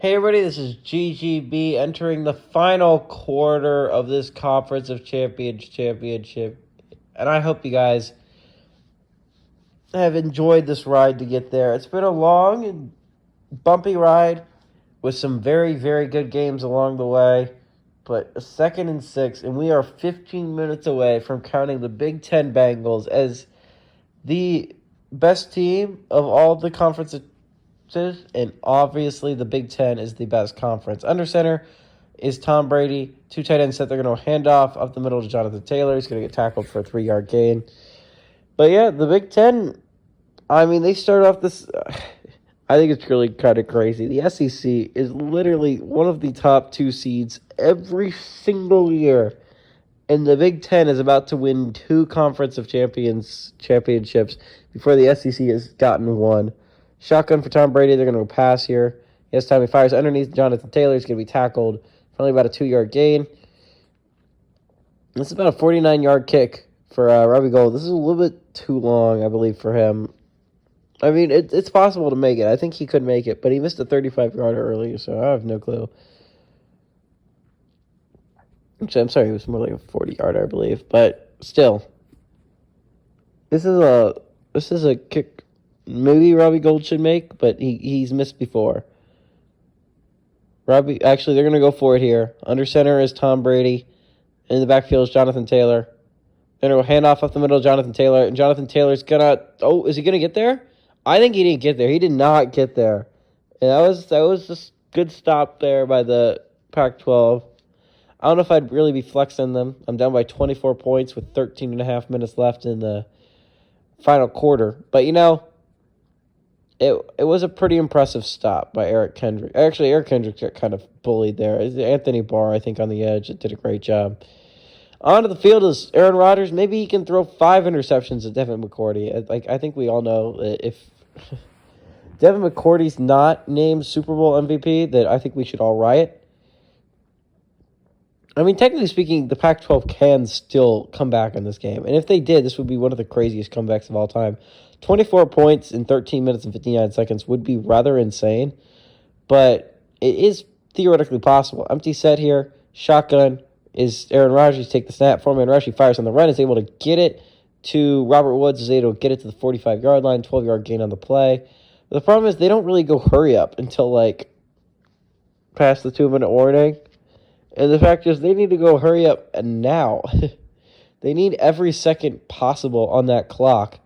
Hey everybody, this is GGB entering the final quarter of this Conference of Champions championship. And I hope you guys have enjoyed this ride to get there. It's been a long and bumpy ride with some very, very good games along the way. But a second and six, and we are 15 minutes away from counting the Big Ten Bengals as the best team of all the conferences, and obviously the Big Ten is the best conference. Under center is Tom Brady. Two tight ends set. They're going to hand off up the middle to Jonathan Taylor. He's going to get tackled for a 3-yard gain. But yeah, the Big Ten, I mean, they start off this. I think it's really kind of crazy. The SEC is literally one of the top two seeds every single year. And the Big Ten is about to win two Conference of championships before the SEC has gotten one. Shotgun for Tom Brady. They're going to go pass here. He has time. He fires underneath Jonathan Taylor. He's going to be tackled for only about a 2-yard gain. This is about a 49-yard kick for Robbie Gould. This is a little bit too long, I believe, for him. I mean, it's possible to make it. I think he could make it, but he missed a 35-yarder earlier, so I have no clue. Actually, I'm sorry, it was more like a 40-yarder, I believe. But still, this is a kick maybe Robbie Gould should make, but he's missed before. Actually, they're going to go for it here. Under center is Tom Brady. In the backfield is Jonathan Taylor. They're going to hand off up the middle to Jonathan Taylor. And Jonathan Taylor's going to... Oh, is he going to get there? I think he didn't get there. He did not get there. And that was just good stop there by the Pac-12. I don't know if I'd really be flexing them. I'm down by 24 points with 13 and a half minutes left in the final quarter. But, you know, it was a pretty impressive stop by Eric Kendrick. Actually, Eric Kendrick got kind of bullied there. Anthony Barr, I think, on the edge, did a great job. Onto the field is Aaron Rodgers. Maybe he can throw 5 interceptions at Devin McCourty. I think we all know that if Devin McCourty's not named Super Bowl MVP, that I think we should all riot. I mean, technically speaking, the Pac-12 can still come back in this game. And if they did, this would be one of the craziest comebacks of all time. 24 points in 13 minutes and 59 seconds would be rather insane. But it is theoretically possible. Empty set here. Shotgun is Aaron Rodgers. Take the snap. Four-man rush. He fires on the run. Is able to get it to Robert Woods. Is able to get it to the 45-yard line. 12-yard gain on the play. But the problem is they don't really go hurry up until, past the 2-minute warning. And the fact is, they need to go hurry up now. They need every second possible on that clock.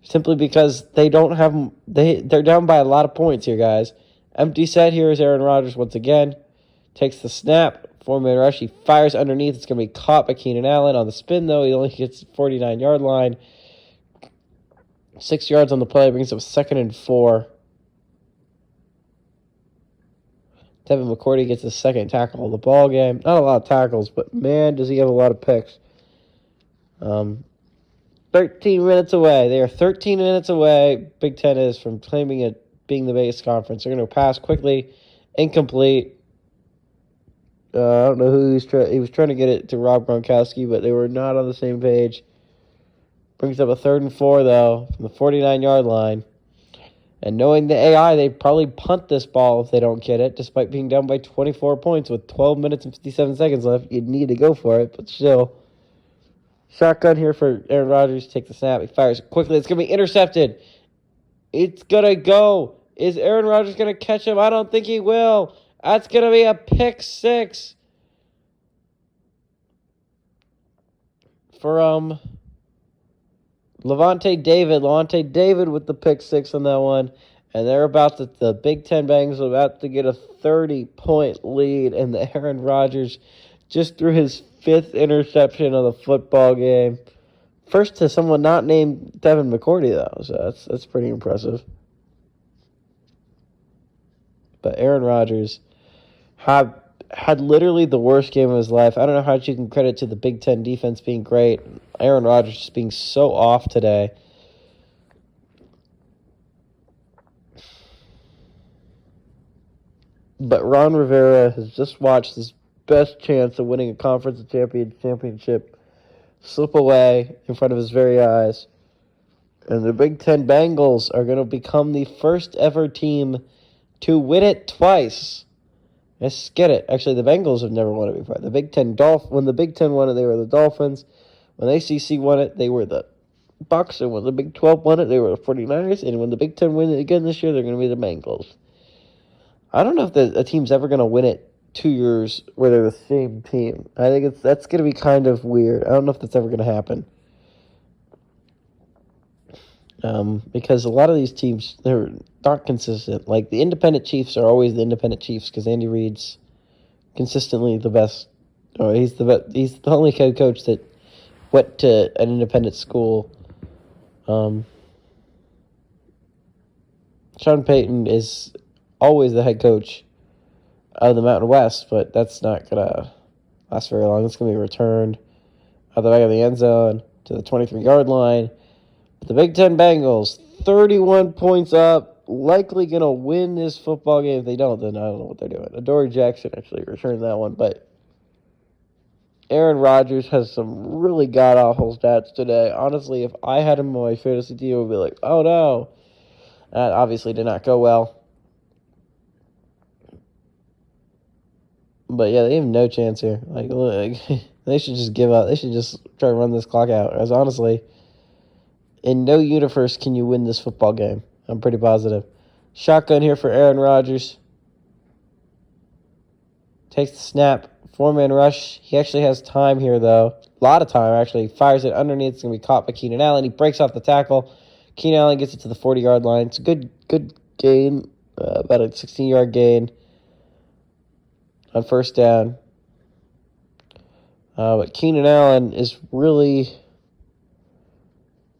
Simply because they don't have... They're down by a lot of points here, guys. Empty set here is Aaron Rodgers once again. Takes the snap. Four-man rush. He fires underneath. It's going to be caught by Keenan Allen. On the spin, though, he only gets the 49-yard line. 6 yards on the play. Brings up 2nd and 4. Devin McCourty gets the second tackle of the ball game. Not a lot of tackles, but man, does he have a lot of picks. 13 minutes away. They are 13 minutes away. Big Ten is from claiming it being the biggest conference. They're going to pass quickly, incomplete. I don't know who he was trying to get it to Rob Gronkowski, but they were not on the same page. Brings up a 3rd and 4 though from the 49-yard line. And knowing the AI, they probably punt this ball if they don't get it, despite being down by 24 points with 12 minutes and 57 seconds left. You'd need to go for it, but still. Shotgun here for Aaron Rodgers. Take the snap. He fires quickly. It's going to be intercepted. It's going to go. Is Aaron Rodgers going to catch him? I don't think he will. That's going to be a pick 6 for Levante David with the pick 6 on that one. And the Big Ten Bengals are about to get a 30-point lead. And the Aaron Rodgers just threw his 5th interception of the football game. First to someone not named Devin McCourty, though. So that's pretty impressive. But Aaron Rodgers had literally the worst game of his life. I don't know how you can credit to the Big Ten defense being great. Aaron Rodgers just being so off today. But Ron Rivera has just watched his best chance of winning a conference championship slip away in front of his very eyes. And the Big Ten Bengals are going to become the first ever team to win it twice. Let's get it. Actually, the Bengals have never won it before. When the Big Ten won it, they were the Dolphins. When the ACC won it, they were the Bucks. And when the Big 12 won it, they were the 49ers. And when the Big Ten win it again this year, they're going to be the Bengals. I don't know if a team's ever going to win it 2 years where they're the same team. I think that's going to be kind of weird. I don't know if that's ever going to happen. Because a lot of these teams, they're not consistent. Like, the independent Chiefs are always the independent Chiefs because Andy Reid's consistently the best. Or he's the only head coach that went to an independent school. Sean Payton is always the head coach of the Mountain West, but that's not going to last very long. It's going to be returned out the back of the end zone to the 23-yard line. But the Big Ten Bengals, 31 points up, likely going to win this football game. If they don't, then I don't know what they're doing. Adoree Jackson actually returned that one, but Aaron Rodgers has some really god-awful stats today. Honestly, if I had him on my fantasy team, I would be like, oh no. That obviously did not go well. But yeah, they have no chance here. Like they should just give up. They should just try to run this clock out. As honestly, in no universe can you win this football game. I'm pretty positive. Shotgun here for Aaron Rodgers. Takes the snap. 4-man rush. He actually has time here, though. A lot of time, actually. Fires it underneath. It's going to be caught by Keenan Allen. He breaks off the tackle. Keenan Allen gets it to the 40-yard line. It's a good gain. About a 16-yard gain on first down. But Keenan Allen is really...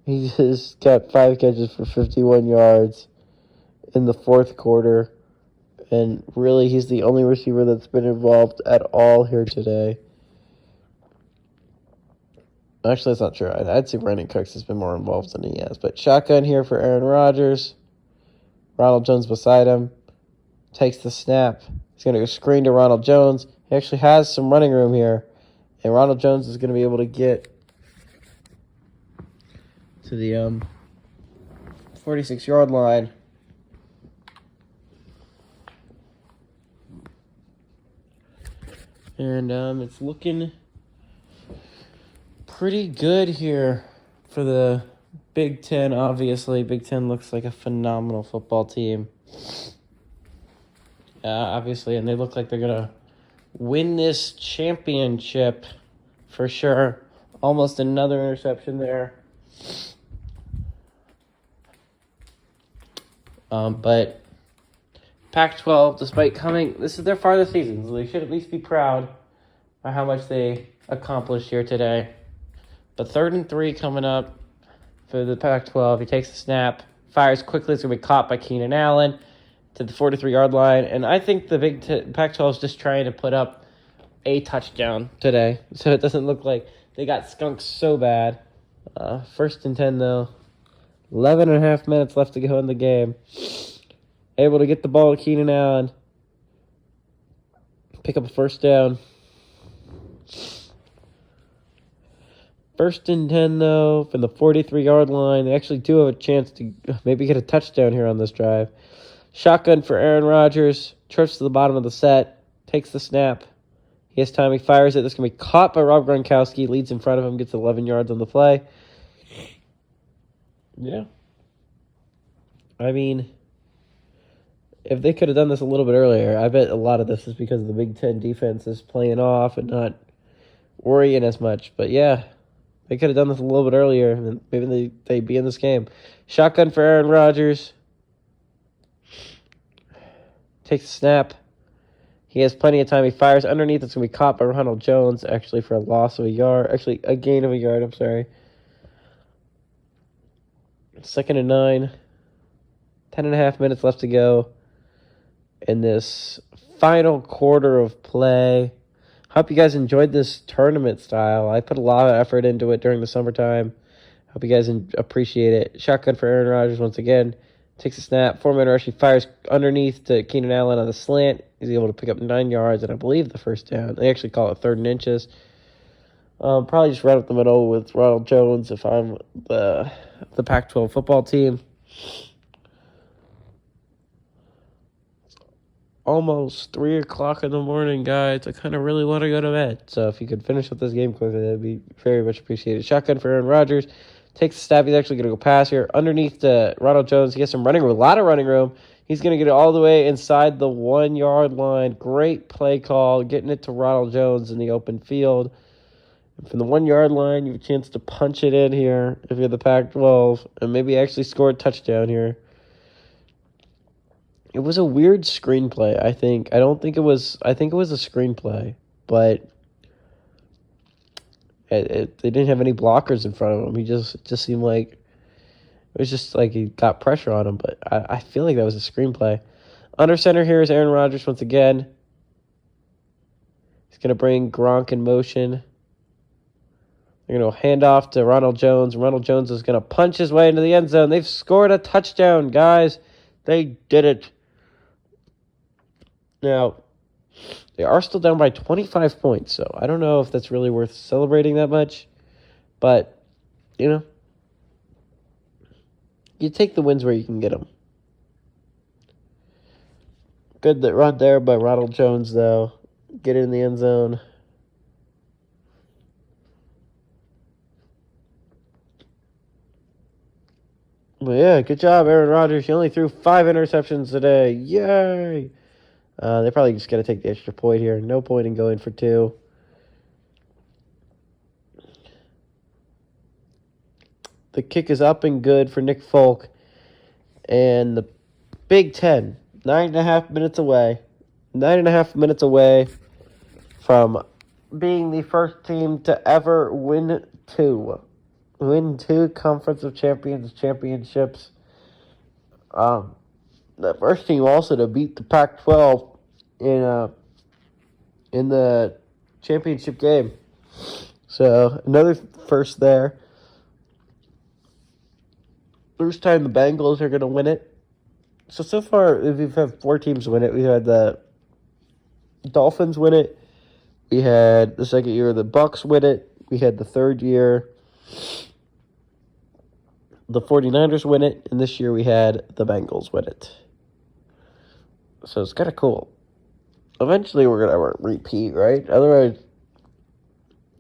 He just got 5 catches for 51 yards in the fourth quarter. And really, he's the only receiver that's been involved at all here today. Actually, that's not true. I'd say Brandon Cooks has been more involved than he has. But shotgun here for Aaron Rodgers. Ronald Jones beside him. Takes the snap. He's going to go screen to Ronald Jones. He actually has some running room here. And Ronald Jones is going to be able to get to the 46-yard line. And it's looking pretty good here for the Big Ten, obviously. Big Ten looks like a phenomenal football team. Obviously, and they look like they're going to win this championship for sure. Almost another interception there. But Pac-12, despite this is their farthest season, so they should at least be proud of how much they accomplished here today. But 3rd and 3 coming up for the Pac-12. He takes the snap, fires quickly. It's going to be caught by Keenan Allen to the 43-yard line. And I think the Pac-12 is just trying to put up a touchdown today, so it doesn't look like they got skunked so bad. 1st and 10, though. 11 and a half minutes left to go in the game. Able to get the ball to Keenan Allen. Pick up a first down. 1st and 10, though, from the 43-yard line. They actually do have a chance to maybe get a touchdown here on this drive. Shotgun for Aaron Rodgers. Trips to the bottom of the set. Takes the snap. He has time. He fires it. This is going to be caught by Rob Gronkowski. Leads in front of him. Gets 11 yards on the play. Yeah. I mean, if they could have done this a little bit earlier, I bet a lot of this is because the Big Ten defense is playing off and not worrying as much. But yeah, they could have done this a little bit earlier, and maybe they'd be in this game. Shotgun for Aaron Rodgers. Takes the snap. He has plenty of time. He fires underneath. It's going to be caught by Ronald Jones, actually, for a loss of a yard. Actually, a gain of a yard, I'm sorry. 2nd and 9. 10 and a half minutes left to go in this final quarter of play. Hope you guys enjoyed this tournament style. I put a lot of effort into it during the summertime. Hope you guys appreciate it. Shotgun for Aaron Rodgers once again. Takes a snap. 4-man rush. He fires underneath to Keenan Allen on the slant. He's able to pick up 9 yards, and I believe the first down. They actually call it 3rd and inches. Probably just right up the middle with Ronald Jones if I'm the Pac-12 football team. almost 3 o'clock in the morning, guys. I kind of really want to go to bed. So if you could finish up this game quickly, that'd be very much appreciated. Shotgun for Aaron Rodgers. Takes the snap. He's actually going to go pass here. Underneath to Ronald Jones. He has some running room. A lot of running room. He's going to get it all the way inside the 1 yard line. Great play call. Getting it to Ronald Jones in the open field. And from the 1 yard line, you have a chance to punch it in here if you're the Pac-12 and maybe actually score a touchdown here. It was a weird screenplay, I think. I think it was a screenplay, but they didn't have any blockers in front of him. It just seemed like it was just like he got pressure on him, but I feel like that was a screenplay. Under center here is Aaron Rodgers once again. He's going to bring Gronk in motion. They're going to hand off to Ronald Jones. Ronald Jones is going to punch his way into the end zone. They've scored a touchdown, guys. They did it. Now, they are still down by 25 points, so I don't know if that's really worth celebrating that much. But, you take the wins where you can get them. Good that run there by Ronald Jones, though. Get it in the end zone. But yeah, good job, Aaron Rodgers. He only threw 5 interceptions today. Yay! They're probably just going to take the extra point here. No point in going for 2. The kick is up and good for Nick Folk. And the Big Ten, 9.5 minutes away. 9.5 minutes away from being the first team to ever win 2. Win 2 Conference of Champions championships. The first team also to beat the Pac-12 in the championship game. So another first there. First time the Bengals are going to win it. So far, we've had 4 teams win it. We had the Dolphins win it. We had the second year the Bucks win it. We had the third year the 49ers win it. And this year we had the Bengals win it. So it's kind of cool. Eventually we're going to repeat, right? Otherwise,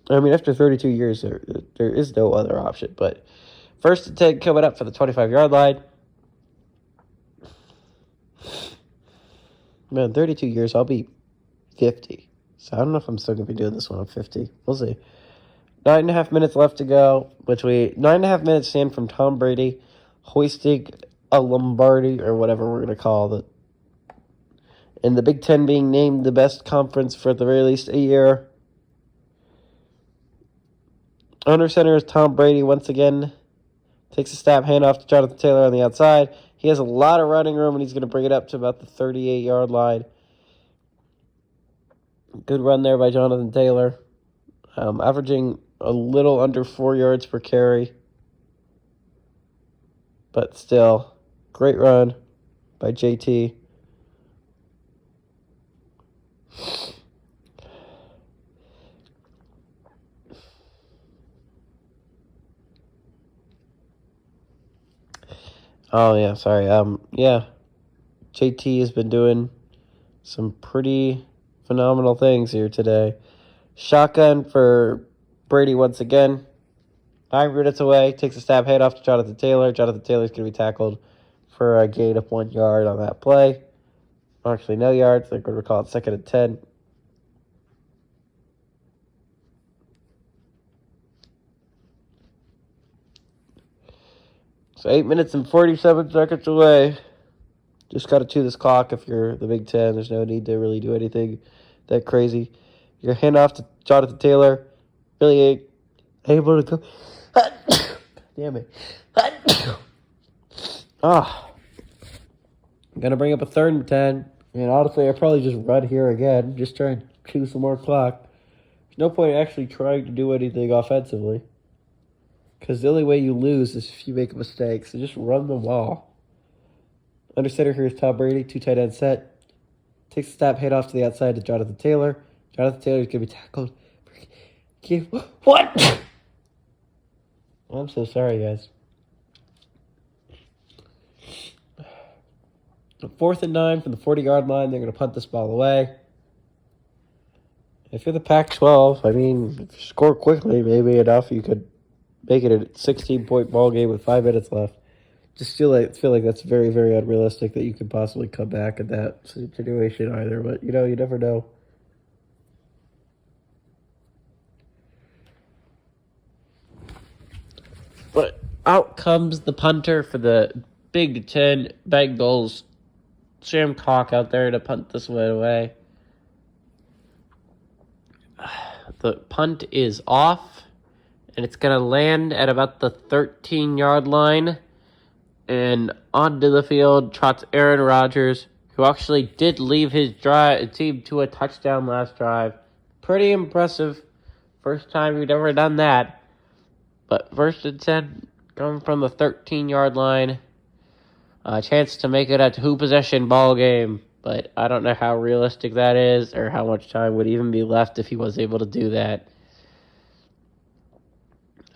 I mean, after 32 years, there is no other option. But first and 10 coming up for the 25-yard line. Man, 32 years, I'll be 50. So I don't know if I'm still going to be doing this when I'm 50. We'll see. 9.5 minutes left to go. 9.5 minutes stand from Tom Brady hoisting a Lombardi, or whatever we're going to call it. And the Big Ten being named the best conference for at the very least a year. Under center is Tom Brady once again. Takes a snap, handoff to Jonathan Taylor on the outside. He has a lot of running room, and he's going to bring it up to about the 38-yard line. Good run there by Jonathan Taylor. Averaging a little under 4 yards per carry. But still, great run by JT. Oh, yeah, sorry. Yeah. JT has been doing some pretty phenomenal things here today. Shotgun for Brady once again. 9 minutes away. Takes a stab, hand off to Jonathan Taylor. Jonathan Taylor's going to be tackled for a gain of 1 yard on that play. Actually, no yards. They're going to call it 2nd and 10. So 8 minutes and 47 seconds away. Just got to chew this clock if you're the Big Ten. There's no need to really do anything that crazy. Your handoff to Jonathan Taylor. Really able to go. Damn it. I'm going to bring up a 3rd and 10. And honestly, I'll probably just run here again. Just try and chew some more clock. There's no point actually trying to do anything offensively. Because the only way you lose is if you make a mistake. So just run the ball. Under center here is Tom Brady. 2 tight end set. Takes a snap, hand off to the outside to Jonathan Taylor. Jonathan Taylor is going to be tackled. What? I'm so sorry, guys. 4th and 9 from the 40-yard line. They're going to punt this ball away. If you're the Pac-12, I mean, if you score quickly, maybe enough, you could make it a 16-point ball game with 5 minutes left. Just feel like that's very, very unrealistic that you could possibly come back in that situation either. But, you never know. But out comes the punter for the Big Ten Bengals. Sam Cock out there to punt this one away. The punt is off, and it's going to land at about the 13-yard line. And onto the field trots Aaron Rodgers, who actually did leave his team to a touchdown last drive. Pretty impressive. First time we've ever done that. But 1st and 10, coming from the 13-yard line. A chance to make it a 2-possession ball game. But I don't know how realistic that is or how much time would even be left if he was able to do that.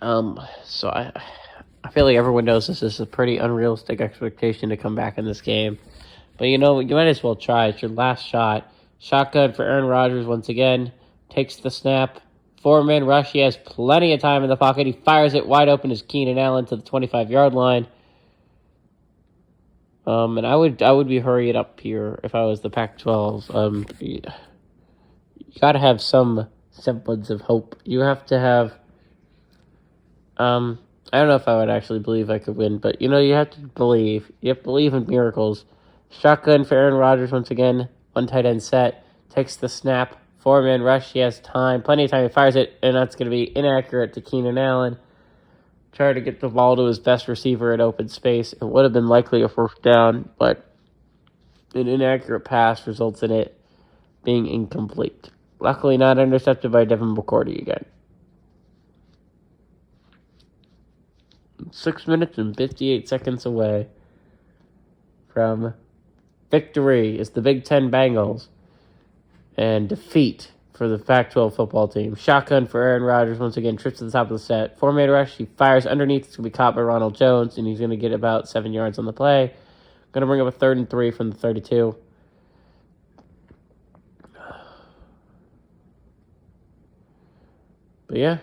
So I feel like everyone knows this is a pretty unrealistic expectation to come back in this game. But you might as well try. It's your last shot. Shotgun for Aaron Rodgers once again. Takes the snap. 4-man rush. He has plenty of time in the pocket. He fires it wide open as Keenan Allen to the 25-yard line. And I would be hurried up here if I was the Pac-12. You got to have some semblance of hope. You have to have... I don't know if I would actually believe I could win, but, you have to believe. You have to believe in miracles. Shotgun for Aaron Rodgers once again. 1 tight end set. Takes the snap. 4-man rush. He has time. Plenty of time. He fires it, and that's going to be inaccurate to Keenan Allen. Try to get the ball to his best receiver in open space. It would have been likely a 1st down, but an inaccurate pass results in it being incomplete. Luckily not intercepted by Devin McCourty again. 6 minutes and 58 seconds away from victory is the Big Ten Bengals and defeat for the Pac-12 football team. Shotgun for Aaron Rodgers once again, trips to the top of the set. 4-man rush, he fires underneath. It's going to be caught by Ronald Jones, and he's going to get about 7 yards on the play. Going to bring up a 3rd and 3 from the 32. But yeah,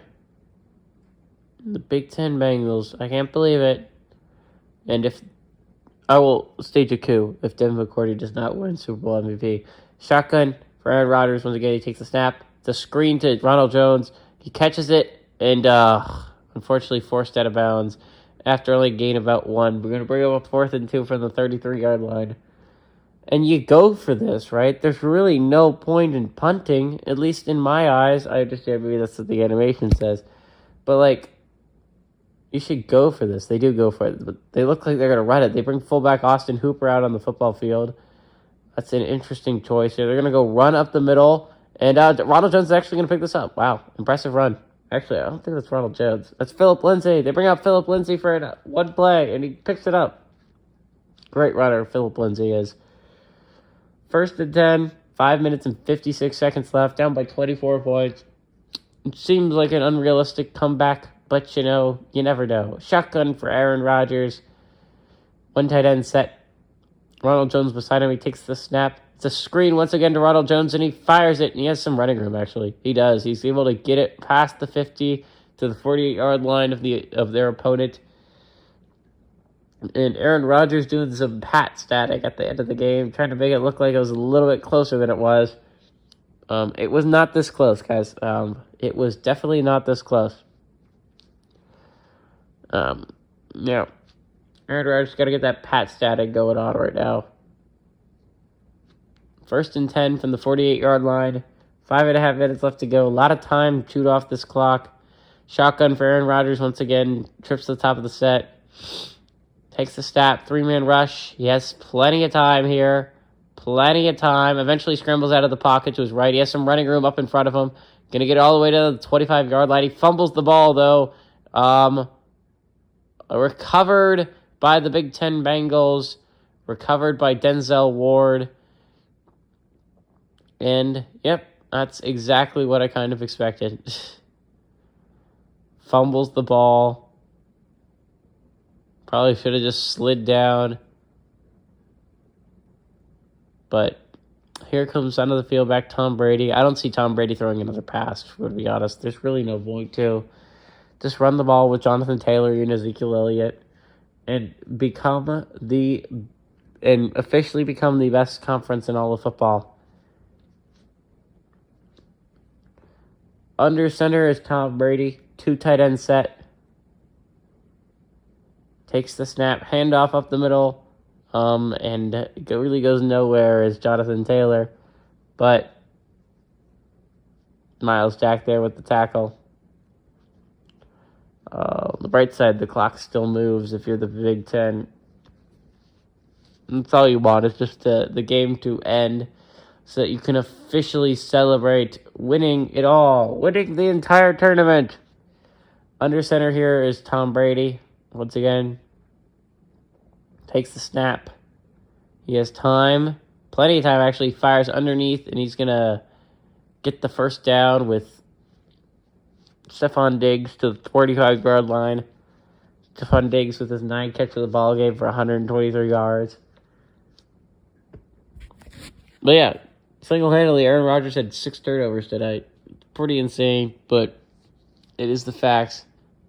the Big Ten Bengals, I can't believe it. And I will stage a coup if Devin McCourty does not win Super Bowl MVP. Shotgun for Aaron Rodgers. Once again, he takes the snap. The screen to Ronald Jones. He catches it and unfortunately forced out of bounds after only gain about 1. We're going to bring up a 4th and 2 from the 33-yard line. And you go for this, right? There's really no point in punting, at least in my eyes. I understand maybe that's what the animation says. But, you should go for this. They do go for it, but they look like they're going to run it. They bring fullback Austin Hooper out on the football field. That's an interesting choice here. They're going to go run up the middle, and Ronald Jones is actually going to pick this up. Wow, impressive run. Actually, I don't think that's Ronald Jones. That's Phillip Lindsay. They bring out Phillip Lindsay for 1 play, and he picks it up. Great runner Phillip Lindsay is. 1st and 10, 5 minutes and 56 seconds left, down by 24 points. It seems like an unrealistic comeback, but you never know. Shotgun for Aaron Rodgers. 1 tight end set. Ronald Jones beside him. He takes the snap. It's a screen once again to Ronald Jones, and he fires it, and he has some running room, actually. He does. He's able to get it past the 50 to the 48-yard line of their opponent. And Aaron Rodgers doing some pat static at the end of the game, trying to make it look like it was a little bit closer than it was. It was not this close, guys. It was definitely not this close. Yeah. Aaron Rodgers got to get that pat static going on right now. 1st and 10 from the 48-yard line. 5.5 minutes left to go. A lot of time chewed off this clock. Shotgun for Aaron Rodgers once again. Trips to the top of the set. Takes the snap. 3-man rush. He has plenty of time here. Plenty of time. Eventually scrambles out of the pocket to his right. He has some running room up in front of him. Going to get it all the way to the 25-yard line. He fumbles the ball, though. Recovered by the Big Ten Bengals. Recovered by Denzel Ward. And, yep, that's exactly what I kind of expected. Fumbles the ball. Probably should have just slid down. but here comes onto the field back Tom Brady. I don't see Tom Brady throwing another pass, to be honest. There's really no point to. Just run the ball with Jonathan Taylor and Ezekiel Elliott and officially become the best conference in all of football. Under center is Tom Brady. 2 tight end set. Takes the snap, handoff up the middle, and it really goes nowhere as Jonathan Taylor. But Miles Jack there with the tackle. On the bright side, the clock still moves if you're the Big Ten. That's all you want, is just the game to end so that you can officially celebrate winning it all, winning the entire tournament. Under center here is Tom Brady. Once again, takes the snap. He has time, plenty of time actually, fires underneath, and he's going to get the first down with Stephon Diggs to the 45-yard line. Stephon Diggs with his 9 catches of the ball game for 123 yards. But yeah, single-handedly, Aaron Rodgers had 6 turnovers tonight. Pretty insane, but it is the facts.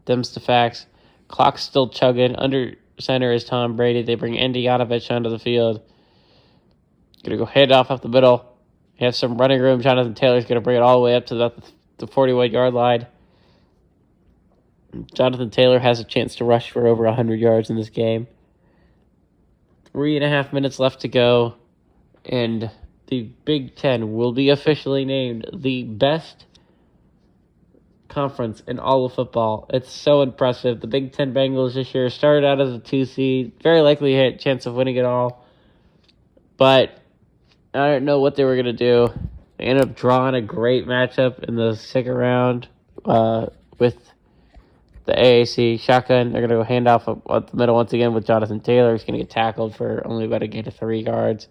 Them's the facts. Clock's still chugging. Under center is Tom Brady. They bring Andy Yanovich onto the field. Going to go handoff up the middle. They have some running room. Jonathan Taylor's going to bring it all the way up to the 41-yard line. Jonathan Taylor has a chance to rush for over 100 yards in this game. 3.5 minutes left to go. And the Big Ten will be officially named the best conference in all of football. It's so impressive. The Big Ten Bengals this year started out as a 2 seed. Very likely had a chance of winning it all. But I don't know what they were going to do. They ended up drawing a great matchup in the second round with the AAC shotgun. They're going to go handoff up the middle once again with Jonathan Taylor. He's going to get tackled for only about a gain of 3 yards.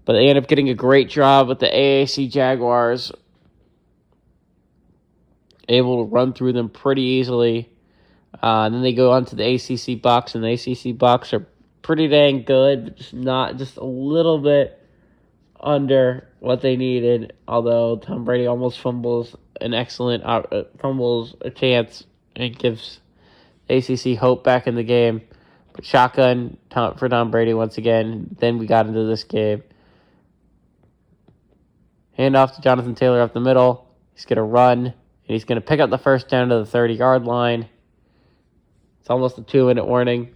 But they end up getting a great job with the AAC Jaguars. Able to run through them pretty easily. And then they go on to the ACC Bucks, and the ACC Bucks are pretty dang good, but just a little bit under what they needed. Although Tom Brady almost fumbles a chance and gives ACC hope back in the game. But shotgun for Tom Brady once again. Then we got into this game. Handoff to Jonathan Taylor up the middle. He's going to run, and he's going to pick up the first down to the 30-yard line. It's almost a 2-minute warning.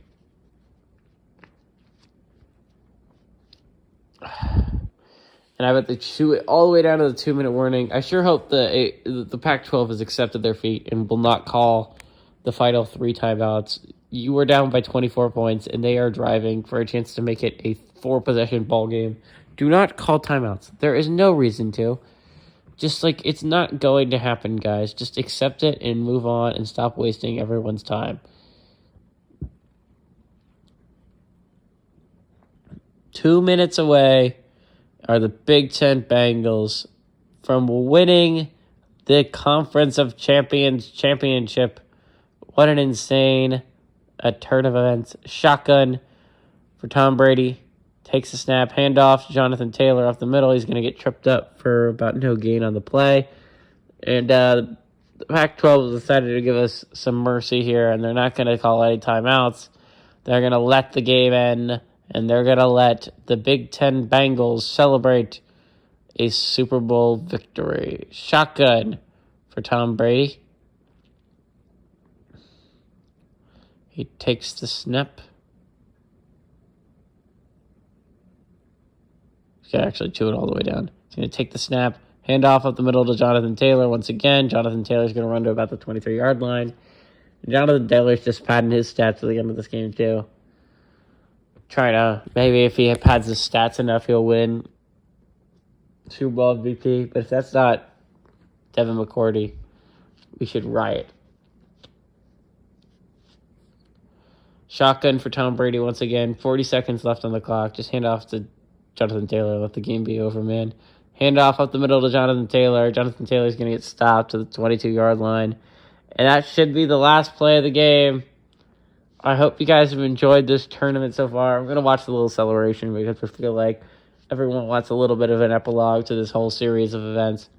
And I bet they chew it all the way down to the 2-minute warning. I sure hope the Pac-12 has accepted their feat and will not call the final 3 timeouts. You were down by 24 points, and they are driving for a chance to make it a 4-possession ball game. Do not call timeouts. There is no reason to. Just it's not going to happen, guys. Just accept it and move on and stop wasting everyone's time. 2 minutes away are the Big Ten Bengals from winning the Conference of Champions championship. What an insane turn of events. Shotgun for Tom Brady. Takes a snap, handoff to Jonathan Taylor off the middle. He's going to get tripped up for about no gain on the play. And the Pac-12 decided to give us some mercy here, and they're not going to call any timeouts. They're going to let the game end, and they're going to let the Big Ten Bengals celebrate a Super Bowl victory. Shotgun for Tom Brady. He takes the snap. He's going to actually chew it all the way down. He's going to take the snap, hand off up the middle to Jonathan Taylor. Once again, Jonathan Taylor's going to run to about the 23-yard line. And Jonathan Taylor's just padding his stats at the end of this game, too. Trying to, maybe if he pads his stats enough, he'll win Super Bowl MVP. But if that's not Devin McCourty, we should riot. Shotgun for Tom Brady once again. 40 seconds left on the clock. Just hand off to Jonathan Taylor. Let the game be over, man. Hand off up the middle to Jonathan Taylor. Jonathan Taylor's going to get stopped to the 22-yard line. And that should be the last play of the game. I hope you guys have enjoyed this tournament so far. I'm going to watch the little celebration because I feel like everyone wants a little bit of an epilogue to this whole series of events.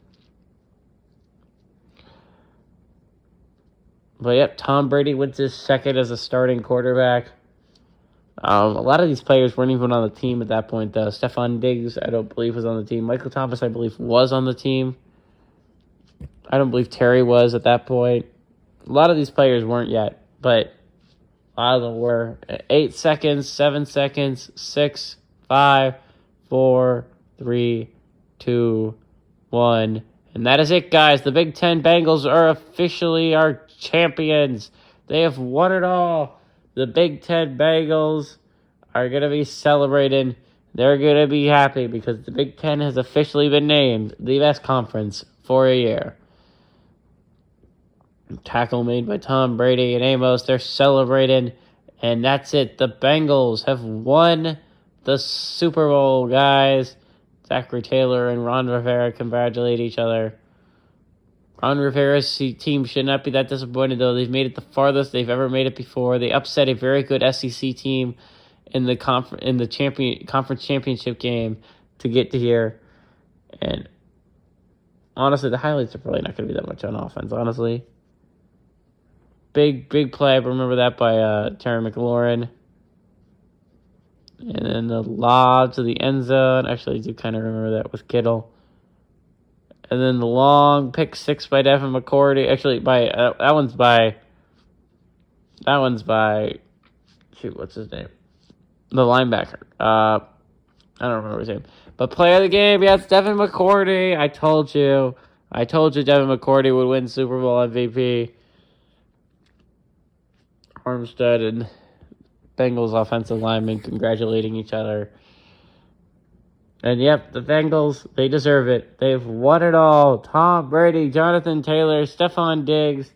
But yep, Tom Brady wins his second as a starting quarterback. A lot of these players weren't even on the team at that point, though. Stephon Diggs, I don't believe, was on the team. Michael Thomas, I believe, was on the team. I don't believe Terry was at that point. A lot of these players weren't yet, but a lot of them were. 8 seconds, 7 seconds, 6, 5, 4, 3, 2, 1. And that is it, guys. The Big Ten Bengals are officially our champions. They have won it all. The Big Ten Bengals are going to be celebrating. They're going to be happy because the Big Ten has officially been named the best conference for a year. Tackle made by Tom Brady and Amos. They're celebrating. And that's it. The Bengals have won the Super Bowl, guys. Zachary Taylor and Ron Rivera congratulate each other. Ron Rivera's team should not be that disappointed, though. They've made it the farthest they've ever made it before. They upset a very good SEC team in the conference championship game to get to here. And honestly, the highlights are probably not going to be that much on offense, honestly. Big play. I remember that by Terry McLaurin. And then the lob to the end zone. Actually, I do kind of remember that with Kittle. And then the long pick 6 by Devin McCourty. Actually, that one's by. Shoot, what's his name? The linebacker. I don't remember his name. But player of the game, yeah, it's Devin McCourty. I told you Devin McCourty would win Super Bowl MVP. Armstead and Bengals offensive linemen congratulating each other. And yep, the Bengals, they deserve it. They've won it all. Tom Brady, Jonathan Taylor, Stephon Diggs,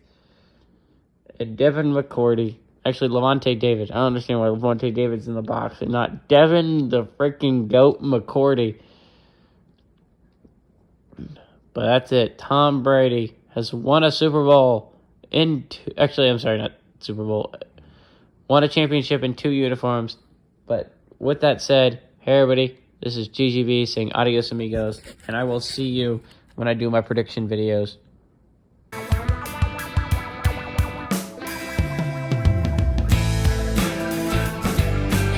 and Devin McCourty. Actually, Levante David. I don't understand why Levante David's in the box and not Devin the freaking GOAT McCourty. But that's it. Tom Brady has won a Super Bowl not Super Bowl. Won a championship in 2 uniforms. But with that said, hey everybody, this is GGB saying adios amigos, and I will see you when I do my prediction videos.